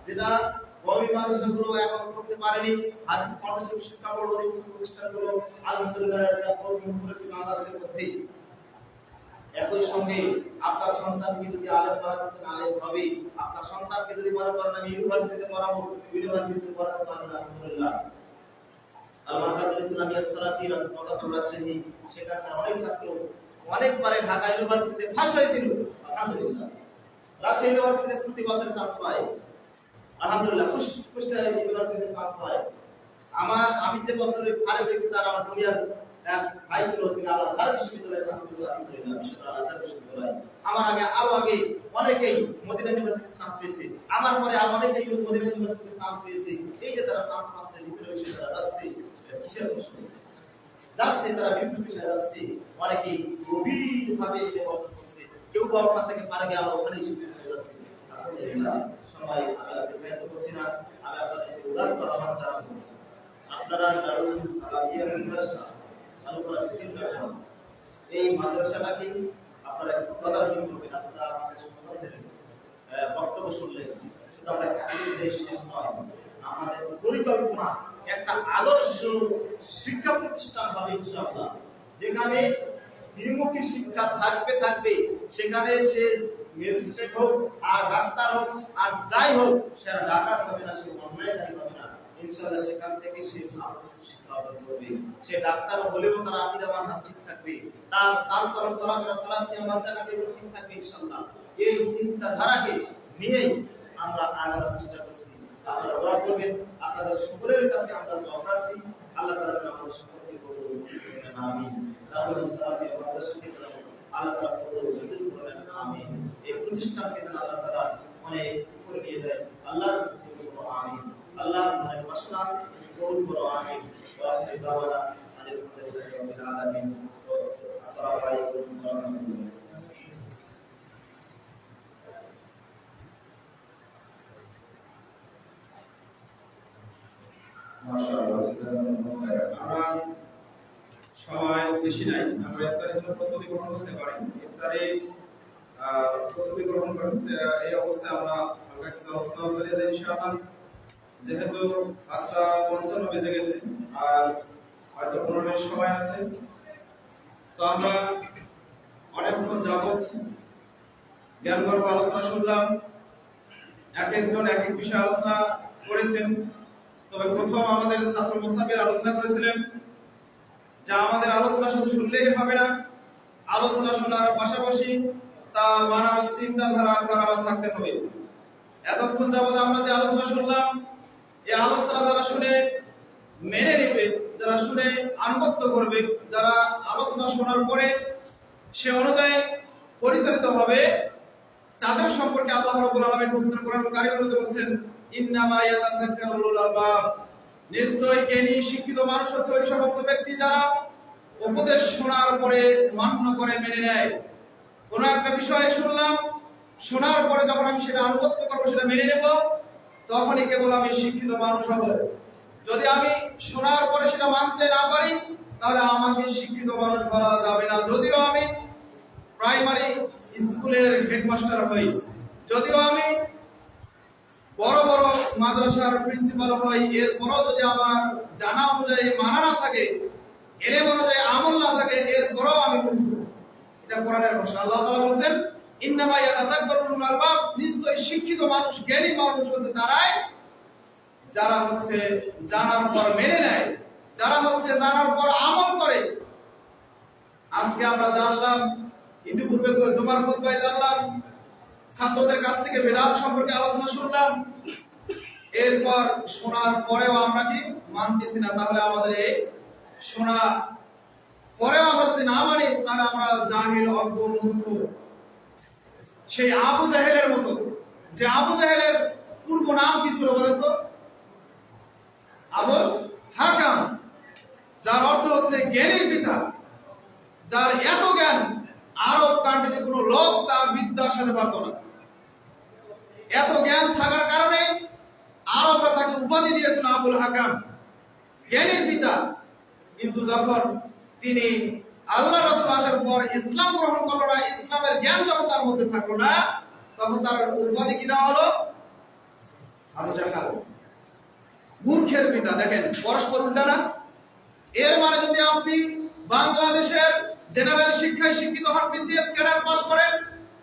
যেটা কওমি মাদ্রাসাগুলো এখন করতে পারেনি। হাদিস পাঠ্যসূচি শিক্ষা বোর্ড প্রতিষ্ঠানগুলো আলহামদুলিল্লাহ এটা কর্মী করেছে বাংলাদেশের মধ্যে। একই সঙ্গে আপনার সন্তানকে যদি আলেম বানাতে আলেম হবে, আপনার সন্তানকে যদি মনে করেন আমি ইউনিভার্সিটিতে পড়াবো, ইউনিভার্সিটিতে পড়াতে পারবেন আলহামদুলিল্লাহ। আল-মারকাজুল ইসলামিয়া সালাফিয়া মদাতুল রাজশাহী, সেখানকার অনেক ছাত্র অনেকবারে ঢাকা ইউনিভার্সিটিতে ফার্স্ট হয়েছিল আলহামদুলিল্লাহ। রাজশাহী ইউনিভার্সিটিতে প্রতি বছর চান্স পায় আলহামদুলিল্লাহ। কুষ্টিয়া ইউনিভার্সিটিতে চান্স পায়। আমি যে বছরে ফারে হয়েছি তার আমার জুনিয়র ভাই ছিল, তিনি আল-আজহার বিশ্ববিদ্যালয়ে চান্স পেয়েছে আলহামদুলিল্লাহ, আল-আজহার বিশ্ববিদ্যালয়। আমার আরো আগে অনেকেই মদিনা ইউনিভার্সিটিতে চান্স পেয়েছে, আমার পরে আরো অনেকেই মদিনা ইউনিভার্সিটিতে চান্স পেয়েছে। এই যে তারা চান্স পাচ্ছে, বিভিন্ন বিষয়ে তারা যাচ্ছে, কিসের প্রশ্ন যাচ্ছে, তারা বিভিন্ন বিষয়ে যাচ্ছে, অনেকেই গভীরভাবে করছে, কেউ বা ওখান থেকে পারে গিয়ে আবার ওখানেই শিখে যাচ্ছে আলহামদুলিল্লাহ। সময় আমি আর ব্যক্ত করছি না, আমি আপনাদেরকে উদাত্ত আহ্বান জানাবো, আপনারা দারুল সালাফিয়া মাদ্রাসা চালু করার চিন্তা করুন। এই মাদ্রাসাটাকে আপনারা তদারকি করবেন। আপনারা আমাদের সন্তানদের বক্তব্য শুনলেন, শুধু আমরা কাজের শেষ নয়, আমাদের পরিকল্পনা একটা আদর্শ শিক্ষা প্রতিষ্ঠান হবে ইনশাআল্লাহ, যেখানে দ্বিমুখী শিক্ষা থাকবে। সেখানে সে ম্যাজিস্ট্রেট হোক আর ডাক্তার হোক আর যাই হোক, সে ডাকাত হবে না, সে অন্যায়কারী হবে না ইনশাআল্লাহ। সেখান থেকে সে শিক্ষা অর্জন করবে। সে ডাক্তার হলেও তার আকীদা মানহাজ ঠিক থাকবে, তার সালাম সালাসিয়া মাদ্রাসাতে ঠিক থাকবে ইনশাআল্লাহ। এই চিন্তাধারাকে নিয়েই আমরা আগানোর চেষ্টা করছি। আপনারা দোয়া করবেন, আপনাদের সকলের কাছে আমরা দোয়া প্রার্থী, আল্লাহ তাআলা যেন আমাদের সকলকে কবুল করেন, আমিন। দারুল সালাফিয়া মাদ্রাসাকে আল্লাহ তাআলা কবুল করেন, আমিন। এই প্রতিষ্ঠানকে যেন আল্লাহ তাআলা অনেক উপরে নিয়ে যায়, আল্লাহ আমিন। আল্লাহ আমাদের মাসনা কবুল করো, আমিন। ওয়া আখিরু দাওয়ানা আলহামদুলিল্লাহি রাব্বিল আলামিন। আসসালামু আলাইকুম ওয়া রাহমাতুল্লাহ। আমরা সময় বেশি নাই, আমরা ইফতারের জন্য প্রস্তুতি গ্রহণ করতে পারি। ইফতারে প্রস্তুতি গ্রহণ করতে এই অবস্থায় আমরা হালকা কিছু আলোচনা চালিয়ে যাই ইনশাআল্লাহ। যেহেতু ৫:৫৫ বেজে গেছে আর হয়তো ১৫ মিনিট সময় আছে, তো আমরা অনেকক্ষণ যাবত জ্ঞানগর্ভ আলোচনা শুনলাম। এক একজন এক এক বিষয়ে আলোচনা করেছেন। তবে প্রথম আমাদের ছাত্র মুসাফির আলোচনা করেছিলেন যে আমাদের আলোচনা শুধু শুনলেই হবে না, আলোচনা শোনার পাশাপাশি তা মানার চিন্তাধারা আপনার আমার থাকতে হবে। এতক্ষণ যাবত আমরা যে আলোচনা শুনলাম, এই আলোচনা যারা শুনে মেনে নেবে, যারা শুনে আনুগত্য করবে, যারা আলোচনা শোনার পরে সে অনুযায়ী পরিচালিত হবে, তাদের সম্পর্কে আল্লাহ রাব্বুল আলামিন পবিত্র কোরআন কারীমের মধ্যে বলেছেন, ইন্নামা ইয়াতাযাক্কারু উলুল আলবাব, নিশ্চয়ই জ্ঞানী শিক্ষিত মানুষ হচ্ছে ওই সমস্ত ব্যক্তি যারা উপদেশ শোনার পরে মান্য করে মেনে নেয়। কোন একটা বিষয় শুনলাম, শোনার পরে যখন আমি সেটা আনুগত্য করবো, সেটা মেনে নেব, তখনই কেবল আমি শিক্ষিত মানুষ হব। যদি আমি শোনার পরে সেটা মানতে না পারি, তাহলে আমাকে শিক্ষিত মানুষ বলা যাবে না। যদিও আমি প্রাইমারি স্কুলের হেডমাস্টার হই, যদিও আমি বড় বড় মাদ্রাসার প্রিন্সিপাল হই, এরপরও যদি আমার জানা অনুযায়ী মানা না থাকে, এলেম অনুযায়ী আমল না থাকে, এরপরও আমি মূর্খ। এটা কোরআনের ভাষা। আল্লাহ তাআলা বলেন, ইন্নামা ইয়াতাযাক্কারু উলুল আলবাব, নিশ্চয়ই শিক্ষিত মানুষ, জ্ঞানী মানুষ হচ্ছে তারাই যারা হচ্ছে জানার পর মেনে নেয়, যারা হচ্ছে জানার পর আমল করে। আজকে আমরা জানলাম, ইতিপূর্বে জুমার খুতবায় জানলাম, ছাত্রদের কাছ থেকে বেদাত সম্পর্কে আলোচনা শুনলাম। এরপর শোনার পরেও আমরা কি মানতেছি না, তাহলে আমাদের এই শোনা পরেও আমরা যদি না মানি, তাহলে আমরা জাহিল, অজ্ঞ, মূর্খ। সেই আবু জাহেলের মতো, যে আবু জাহেলের পূর্ব নাম কি ছিল বলেন তো? আবুল হাকাম, যার অর্থ হচ্ছে জ্ঞানীর পিতা, যার এত জ্ঞান আরব কান্ট্রির কোন লোক তার বিদ্যার সাথে পারত না। এত জ্ঞান থাকার কারণে আরবরা তাকে উপাধি দিয়েছিল আবুল হাকাম, জ্ঞানীর পিতা। কিন্তু যখন তিনি আল্লাহ রাসূল আসার পর ইসলাম গ্রহণ করলো না, ইসলামের জ্ঞান যখন তার মধ্যে থাকলো না, তখন তার উপাধি কি দেওয়া হলো? আবু জাহাল মূর্খের পিতা। দেখেন পরস্পর উল্টা না? এর মানে যদি আপনি বাংলাদেশের জেনারেল শিক্ষায় শিক্ষিত হন, বিসিএস ক্যাডার পাস করেন,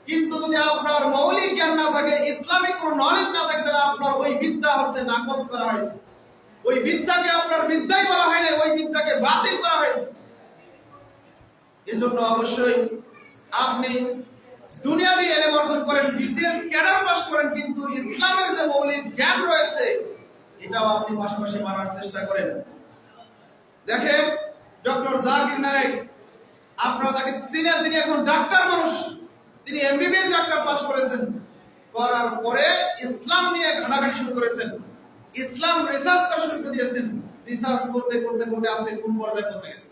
কিন্তু যদি আপনার মৌলিক জ্ঞান না থাকে, ইসলামিক কোনো নলেজ না থাকে, তাহলে আপনার ওই বিদ্যা হচ্ছে নাকচ করা হয়েছে। ওই বিদ্যাকে আপনার বিদ্যাই বলা হয় না, ওই বিদ্যাকে বাতিল করা হয়েছে। এজন্য অবশ্যই আপনি দুনিয়াবি এলেম অর্জন করেন, বিসিএস ক্যাডার পাস করেন, কিন্তু ইসলামের যে মৌলিক জ্ঞান রয়েছে এটাও আপনি পাশাপাশি মানার চেষ্টা করেন। দেখেন ডক্টর জাকির নায়েক, আপনারা তাকে চিনেন, তিনি একজন ডাক্তার মানুষ। তিনি এমবিবিএস ডাক্তার পাস করেছেন, করার পরে ইসলাম নিয়ে ঘাটাঘাটি শুরু করেছেন, ইসলাম রিসার্চ করা শুরু করে দিয়েছেন। রিসার্চ করতে করতে করতে আজকে কোন পর্যায়ে পৌঁছে গেছে,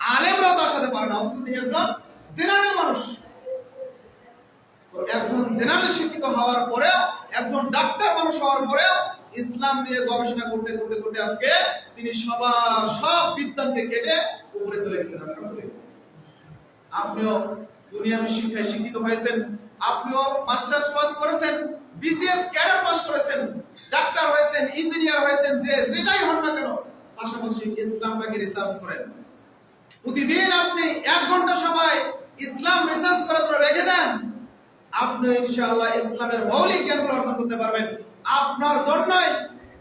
আলেমরাও তার সাথে পারে না, অথচ তিনি একজন জেনারেল মানুষ। একজন জেনারেল শিক্ষিত হওয়ার পরেও, একজন ডাক্তার মানুষ হওয়ার পরেও ইসলাম নিয়ে গবেষণা করতে করতে করতে আজকে তিনি সব বিদ্যানকে কেটে উপরে চলে গেছেন। আপনিও দুনিয়াবি শিক্ষায় শিক্ষিত হয়েছেন, আপনিও মাস্টার্স পাস করেছেন, বিসিএস ক্যাডার পাস করেছেন, ডাক্তার হয়েছেন, ইঞ্জিনিয়ার হয়েছেন, যে যেটাই হন না কেন, পাশাপাশি ইসলামটাকে রিসার্চ করেন। প্রতিদিন আপনি 1 ঘন্টা সময় ইসলাম রিসার্চ করার জন্য রেখে দেন, আপনি ইনশাআল্লাহ ইসলামের মৌলিক জ্ঞানগুলো অর্জন করতে পারবেন। আপনার জন্যই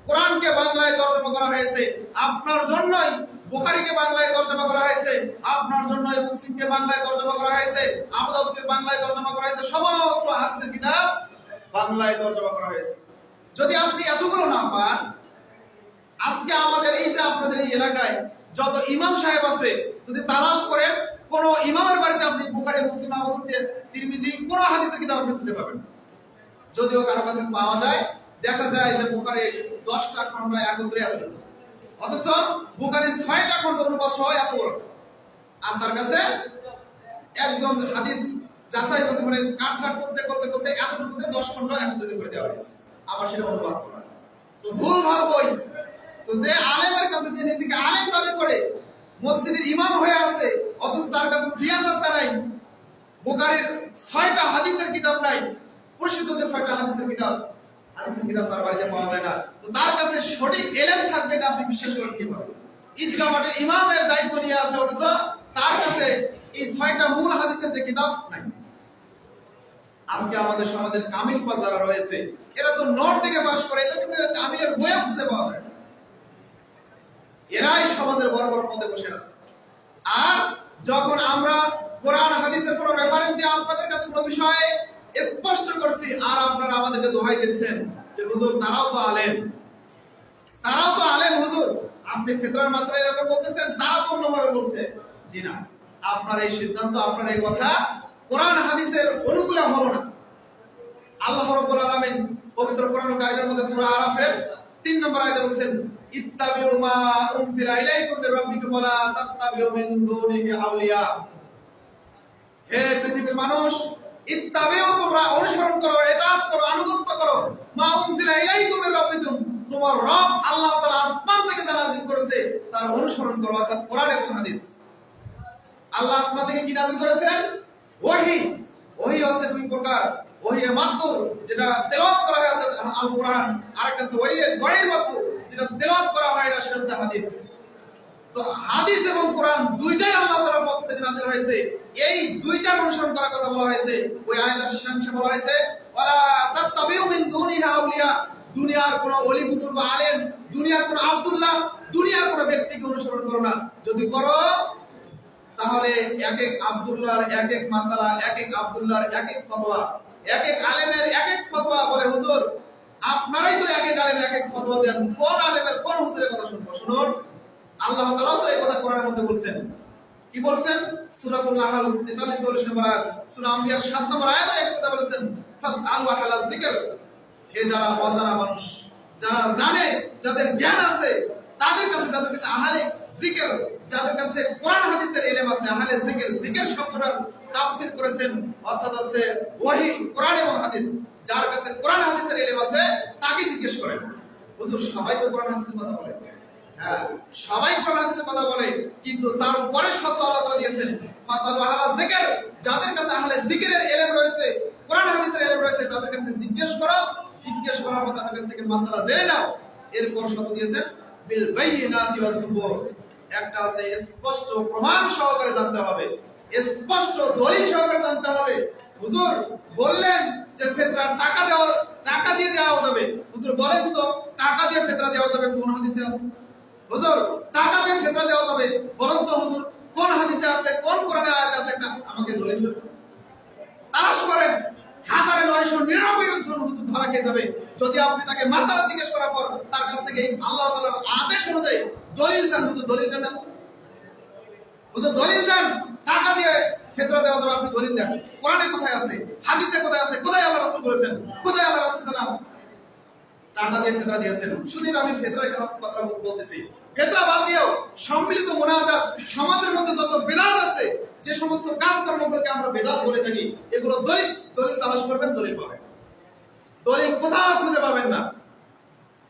কোরআনকে বাংলায় তর্জমা করা হয়েছে, আপনার জন্যই বুখারীকে বাংলায় তর্জমা করা হয়েছে, আপনার জন্যই মুসলিমকে বাংলায় তর্জমা করা হয়েছে, আবু দাউদকে বাংলায় তর্জমা করা হয়েছে, সমস্ত হাদিসের কিতাব বাংলায় তর্জমা করা হয়েছে। যদি আপনি এতগুলো না পান, আজকে আমাদের এই যে আপনাদের এই এলাকায় যত ইমাম সাহেব আছে, যদি তালাশ করেন কোন ইমামের বাড়িতে আপনি বুখারী, মুসলিম, আবু দাউদ, তিরমিজি কোন হাদিসের কিতাব আপনি খুঁজে পাবেন। যদিও কারো কাছে পাওয়া যায়, দেখা যায় যে বুখারীর 10টা খণ্ড একত্রে এতটুকু, অথচ বুখারীর 6টা খণ্ড অনুবাদ সহ এত বড়, আর তার কাছে একদম হাদিস যাচাই করতে মানে কাটছাট করতে করতে করতে এতটুকুতে 10 খণ্ড একত্রিত করে দেওয়া হয়েছে, আবার সেটা অনুবাদ করা। তো ভুল ভাব কই? তো যে আলেমের কাছে, যে নিজেকে আলেম দাবি করে, মসজিদের ইমাম হয়ে আছে, অথচ তার কাছে সিয়াসতটা নাই, বুখারীর 6টা হাদিসের কিতাব নাই, প্রসিদ্ধ যে 6টা হাদিসের কিতাব তার বাড়িতে পাওয়া যায় না, তো তার কাছে সঠিক ইলম থাকবে এটা আপনি বিশ্বাস করেন কিভাবে? ঈদগাহ মাঠের ইমামের দায়িত্ব নিয়ে আছে, অথচ তার কাছে এই 6টা মূল হাদিসের যে কিতাব নাই। আজকে আমাদের সমাজের কামিল পাস যারা রয়েছে, এরা তো নর্থ থেকে পাস করে, এদের কাছে কামিলের বইও খুঁজে পাওয়া যায়, এরাই সমাজের বড় বড় পদে বসে আছে। আর যখন আমরা কোরআন হাদিসের কোনো রেফারেন্স দিয়ে আপনাদের কাছে কোনো বিষয়ে স্পষ্ট করছি, আর আপনারা আমাদেরকে দোহাই দিচ্ছেন যে হুজুর তারাও তো আলেম, তারাও তো আলেম হুজুর, আপনি ফিতরার মাসলা এরকম বলতেছেন, তারা তো অন্যভাবে বলছে। জি না, আপনার এই সিদ্ধান্ত, আপনার এই কথা কোরআন হাদিসের অনুকূলে হলো না। আল্লাহ রাব্বুল আলামিন পবিত্র কোরআন কারিমের মধ্যে সূরা আরাফের 3 নম্বর আয়াতে বলেন, ইত্তাবিউ মা উনজিলা ইলাইকুম মির রাব্বিকুম ওয়া লা তাত্তাবিউ মিন দুনিহি আউলিয়া। হে পৃথিবীর মানুষ, ইত্তাবিউ, তোমরা অনুসরণ করো, ইতাআত করো, আনুগত্য করো, মা উনজিলা ইলাইকুম মির রাব্বিকুম, তোমার রব আল্লাহ তাআলা আসমান থেকে যা নাযিল করেছে তার অনুসরণ করো, অর্থাৎ কোরআন এবং হাদিস। আল্লাহ আসমান থেকে কি নাযিল করেছেন? ওহী। ওহী হচ্ছে 2 প্রকার, ওহী মাতুর যেটা তেলাওয়াত করা হয় আল কোরআন, আর একটা হচ্ছে ওহী গায়র মাতুর যেটা তেলাওয়াত করা হয় না, সেটা হচ্ছে হাদিস। তো হাদিস এবং কোরআন দুইটাই আল্লাহ তাআলার পক্ষ থেকে নাযিল হয়েছে, এই দুইটার অনুসরণ করার কথা বলা হয়েছে। ওই আয়াতের শেষাংশে বলা হয়েছে, ওয়ালা তাত্তাবিউ মিন দুনিহা আউলিয়া, দুনিয়ার কোন ওলি বুজুর্গ আলেম, দুনিয়ার কোন আব্দুল্লাহ, দুনিয়ার কোন ব্যক্তিকে অনুসরণ করো না। যদি করো তাহলে এক এক আব্দুল্লাহর এক এক মাসালা, এক এক আব্দুল্লাহর এক এক ফতোয়া, এক এক আলেমের এক এক ফতোয়া। বলে হুজুর আপনারাই তো এক এক আলেম এক এক ফতোয়া দেন, কোন আলেমের কোন হুজুরের কথা শুনবো? শুনুন, আল্লাহ তাআলা তো এই কথা কোরআনের মধ্যে বলছেন। কি বলছেন? সূরাতুল নাহল 43-44 নম্বর আয়াত, সূরা আম্বিয়ার 7 নম্বর আয়াতে এই কথা বলেছেন, ফাসআলু আহলা যিকর। হে যারা অজানা মানুষ, যারা জানে, যাদের জ্ঞান আছে, তাদের কাছে, যাদের কাছে আহলে যিকর, যাদের কাছে কোরআন হাদিসের ইলম আছে, আহলে যিকর, যিকর শব্দটার তাফসীর করেছেন অর্থাৎ হচ্ছে ওহী, কোরআন এবং হাদিস। যার কাছে কোরআন হাদিসের ইলম আছে তাকে জিজ্ঞেস করেন। হুজুর সবাই তো কোরআন হাদিসের কথা বলে, হ্যাঁ সবাই কোরআন হাদিসের কথা বলে, কিন্তু তারপরে শর্ত আল্লাহ তাআলা দিয়েছেন, ফাসালু আহলা যিকর, যাদের কাছে আহলে যিকরের ইলম রয়েছে, কোরআন হাদিসের ইলম রয়েছে, তাদের কাছে জিজ্ঞেস করো, জিজ্ঞেস করার পর তাদের কাছ থেকে মাসআলা জেনে নাও। এরপর শর্ত দিয়েছেন বিল বাইয়িনাতি ওয়াজ জুবুর, একটা আছে স্পষ্ট প্রমাণ সহকারে জানতে হবে, স্পষ্ট দলিল সহকারে জানতে হবে। হুজুর বললেন যে ফিতরা টাকা দিয়ে দেওয়া যাবে, হুজুর বলেন তো টাকা দিয়ে ফিতরা দেওয়া যাবে কোন হাদিসে আছে? হুজুর টাকা দিয়ে ফিতরা দেওয়া যাবে বলেন তো হুজুর কোন হাদিসে আছে, কোন কোরআনে আয়াতে আছে? একটা আমাকে দলিল দিন। তালাশ করেন, 1999 জন হুজুর ধরা খেয়ে যাবে যদি আপনি তাকে মাসালা জিজ্ঞেস করার পর তার কাছ থেকে আল্লাহ তাআলার আদেশ অনুযায়ী দলিল চান। হুজুর দলিলটা দেন, হুজুর দলিল দেন, টাকা দিয়ে ফিতরা দেওয়া যাবে, আপনি দলিল দেন। কোরআনে কোথায় আছে, হাদিসে কোথায় আছে, কোথায় আল্লাহ রাসূল বলেছেন, কোথায় আল্লাহ রাসূল জানান টাকা দিয়ে ফিতরা দিয়েছেন? শুধু আমি ফিতরার কথা বলতেছি, ফিতরা বাদ দিয়েও সম্মিলিত মুনাজাত সমাজের মধ্যে যত বিদআত আছে, যে সমস্ত কাজকর্মগুলোকে আমরা বিদআত বলে থাকি, এগুলো দলিল তালাশ করবেন, দলিল পাবেন। দলিল কোথাও খুঁজে পাবেন না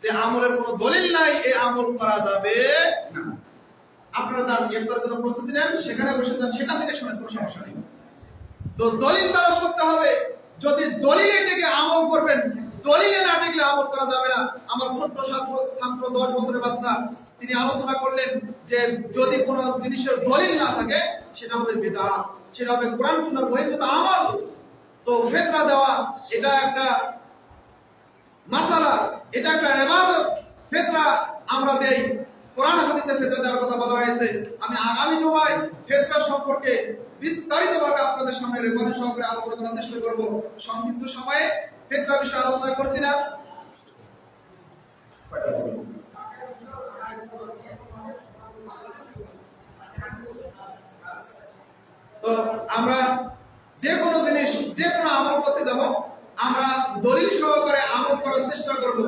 যে আমলের কোনো দলিল নাই, এই আমল করা যাবে না। আপনারা যান ইফতারের জন্য প্রস্তুতি নেন, সেখানে বসে যান, সেখান থেকে শুনেন, কোনো সমস্যা নেই। তো দলিল তালাশ করতে হবে। যদি দলিলে থেকে আমল করবেন, দলিলে না টিকলে আমল করা যাবে না। আমার ছোট্ট ছাত্র 10 বছরের বাচ্চা, তিনি আলোচনা করলেন যে যদি কোনো জিনিসের দলিল না থাকে সেটা হবে বিদআত, সেটা হবে কোরআন সুন্নাহর বহির্ভূত আমল। তো ফিতরা দেওয়া এটা একটা মাসালা, এটা একটা ইবাদত। ফিতরা আমরা দেই, কোরআন হাদিসে ফিতরা দেওয়ার কথা বলা হয়েছে। আমি আগামী জুমায় ফিতরা সম্পর্কে বিস্তারিতভাবে আপনাদের সামনে রেফারেন্স সহকারে আলোচনা করার চেষ্টা করব। সংক্ষিপ্ত সময়ে ফিতরা বিষয়ে আলোচনা করছি না। তো আমরা যে কোনো জিনিস, যে কোনো আমল করতে যাব, আমরা দলিল সহকারে আমল করার চেষ্টা করব।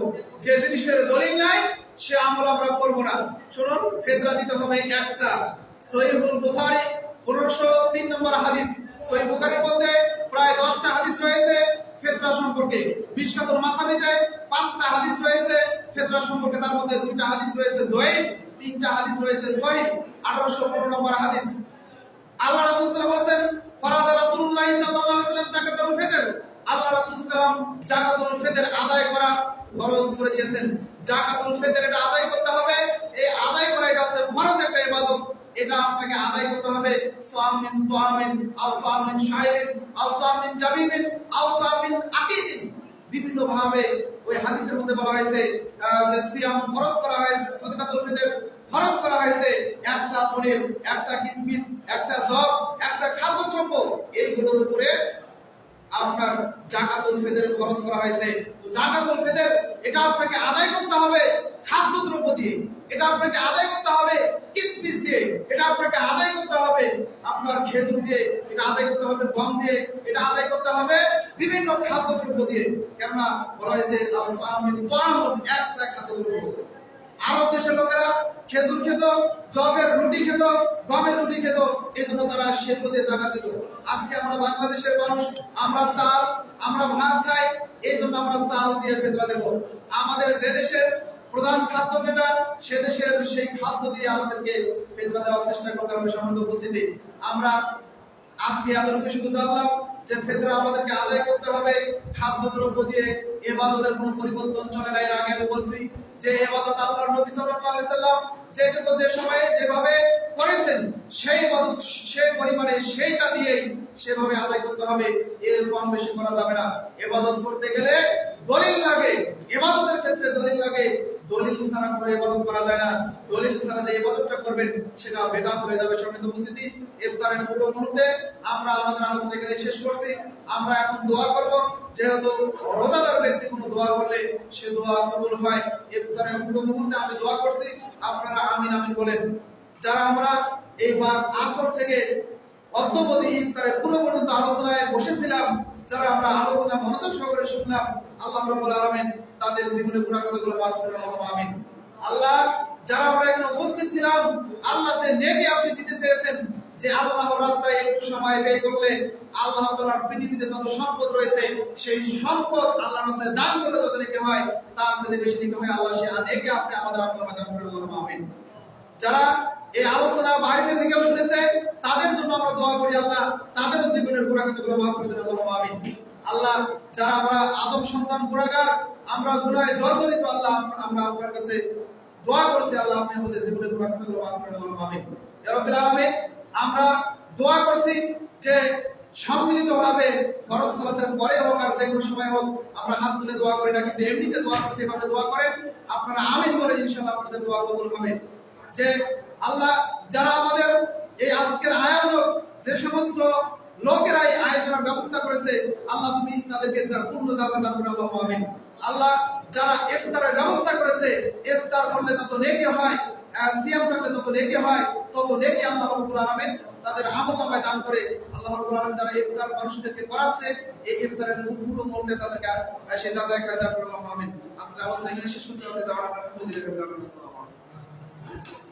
যে জিনিসের দলিল নাই সে আমল আমরা করব না। শুনুন, ফিতরা দিতে হবে একটা। সহিহুল বুখারী 1503 নম্বর হাদিস। সহিহ বুখারীর মধ্যে প্রায় 10টা হাদিস রয়েছে ফিতরা সম্পর্কে। মিশকাতুল মাসাবিতে 5টা হাদিস রয়েছে ফিতরা সম্পর্কে, তার মধ্যে 2টা হাদিস রয়েছে জয়ীফ, 3টা হাদিস রয়েছে সহিহ। 1815 নম্বর হাদিস। আল্লাহ রাসূল সাল্লাল্লাহু আলাইহি ওয়াসাল্লাম ফরাদা রাসূলুল্লাহ সাল্লাল্লাহু আলাইহি ওয়াসাল্লাম যাকাতুল ফিতর, আল্লাহ রাসূল সাল্লাল্লাহু আলাইহি ওয়াসাল্লাম যাকাতুল ফিতর আদায় করা ফরজ করে দিয়েছেন। যাকাতুল ফিতর এটা আদায় করতে হবে। এই আদায় করা এটা হচ্ছে ফরজ একটা ইবাদত। এটা আপনাকে আদায় করতে হবে। সাম মিন তুআমিন আও সাম মিন শাইরিন আও সাম মিন জাবিবিন আও সাম মিন আকিদিন, বিভিন্ন ভাবে ওই হাদিসের মধ্যে বলা হয়েছে যে সিয়াম ফরজ করা হয়েছে, সাদাকাতুল ফিতর ফরজ করা হয়েছে। একসা পনির, একসা কিসমিস, একসা জব, একসা খাদ্যদ্রব্য, এইগুলোর উপরে আপনার যাকাতুল ফিতর খরচ করা হয়েছে। তো যাকাতুল ফিতর এটা আপনাকে আদায় করতে হবে খাদ্যদ্রব্য দিয়ে, এটা আপনাকে আদায় করতে হবে কিসমিস দিয়ে, এটা আপনাকে আদায় করতে হবে আপনার খেজুর দিয়ে, এটা আদায় করতে হবে গম দিয়ে, এটা আদায় করতে হবে বিভিন্ন খাদ্যদ্রব্য দিয়ে। কেননা বলা হয়েছে আসসামিন তাআমুন, একসা খাদ্যদ্রব্য। আরব দেশের লোকেরা খেজুর খেত, জবের রুটি খেত, গমের রুটি খেত, এজন্য তারা সেদ্ধ দিয়ে যাকাত দিত। আজকে আমরা বাংলাদেশের মানুষ, আমরা চাল, আমরা ভাত খাই, এইজন্য আমরা চাল দিয়ে ফিতরা দেব। আমাদের যে দেশের প্রধান খাদ্য যেটা, সে দেশের সেই খাদ্য দিয়ে আমাদেরকে ফিতরা দেওয়ার চেষ্টা করতে হবে। সম্মানিত উপস্থিতি, আমরা আজকে আপনাদেরকে শুধু জানলাম যে ফিতরা আমাদেরকে আদায় করতে হবে খাদ্যদ্রব্য দিয়ে। ইবাদতের কোনো পরিবর্তন চলে না। এর আগে আমি বলছি যে ইবাদত আল্লাহর নবী সাল্লাল্লাহু আলাইহি সাল্লাম যেটুকু যে সময়ে যেভাবে করেছেন, সেই ইবাদত সেই পরিমাণে সেইটা দিয়েই সেভাবে আদায় করতে হবে। এর কম বেশি করা যাবে না। ইবাদত করতে গেলে দলিল লাগে, ইবাদতের ক্ষেত্রে দলিল লাগে। দলিল ছাড়া কোনো ইবাদত করা যায় না। দলিল ছাড়া যে ইবাদতটা করবেন সেটা বেদাত হয়ে যাবে। সম্মানিত উপস্থিতি, ইফতারের পূর্ব মুহূর্তে আমরা আমাদের আলোচনা এখানে শেষ করছি। আমরা এখন দোয়া করব। যেহেতু রোজাদার ব্যক্তি কোনো দোয়া করলে সে দোয়া কবুল হয়। ইফতারের পূর্ব মুহূর্তে আমি দোয়া করছি, আপনারা আমিন আমিন বলেন। যারা আমরা এই আসর থেকে অদ্যবধি ইফতারের পূর্ব পর্যন্ত আলোচনায় বসেছিলাম, যারা আমরা আলোচনা মনোযোগ সহকারে শুনলাম, আল্লাহ রাব্বুল আলামিন তাদের জীবনে গুনাহগুলো মাফ করে দেন, আমিন। আল্লাহ, যারা আমরা এখানে উপস্থিত ছিলাম, আল্লাহ যে নেকি আপনি দিতে চেয়েছেন, যে আল্লাহর রাস্তায় একটু সময় ব্যয় করলে আল্লাহ তাআলার পৃথিবীতে যত সম্পদ রয়েছে সেই সম্পদ আল্লাহর রাস্তায় দান করলে যত নেকি হয়, তার চেয়ে বেশি নেকি হয়। আল্লাহ সে নেকি আপনি আমাদের আমলে দান করে দেন, আমিন। যারা এই আলোচনা বাইরে থেকেও শুনেছে, তাদের জন্য আমরা দোয়া করি, আল্লাহ তাদেরও জীবনের গুনাহগুলো মাফ করে দেন, আমিন। আল্লাহ, যারা আমরা আদম সন্তান গুনাহগার, আমরা গুনাহে জর্জরিত আল্লাহ, আমরা আপনার কাছে দোয়া করছি আল্লাহ আপনি আমাদের জীবনের গুনাহ খাতাগুলো মাফ করে দিন আমিন। ইয়া রাব্বিল আলামিন, আমরা দোয়া করছি যে সম্মিলিতভাবে ফরজ সালাতের পরে হোক আর যে কোনো সময় হোক আমরা হাত তুলে দোয়া করি না, কিন্তু এমনিতে দোয়া করছি, এভাবে দোয়া করেন আপনারা আমিন বলেন, ইনশাআল্লাহ আপনাদের দোয়া কবুল হবে। যে আল্লাহ যারা আমাদের এই আজকের আয়োজক, যে সমস্ত লোকেরা এই আয়োজনের ব্যবস্থা করেছে, আল্লাহ তুমি তাদেরকে পূর্ণ যাজা দান করুন আল্লাহুম্মা আমিন। আল্লাহ যারা ইফতারের ব্যবস্থা করেছে, ইফতার করলে যত নেকি হয়, সিয়াম থাকলে যত নেকি হয়, তত নেকি আল্লাহ রাব্বুল আলামিন তাদের আমলনামায় দান করে। আল্লাহ রাব্বুল আলামিন যারা ইফতার মানুষদেরকে করাচ্ছে, এই ইফতারের মুখগুলো বলতে তাদেরকে সেই যাজা দান করুন আল্লাহুম্মা আমিন। আজকে আলোচনা এখানে শেষ হচ্ছে। আমাদের দাওয়াত আলহামদুলিল্লাহ রাব্বিল আলামিন। আসসালামু আলাইকুম।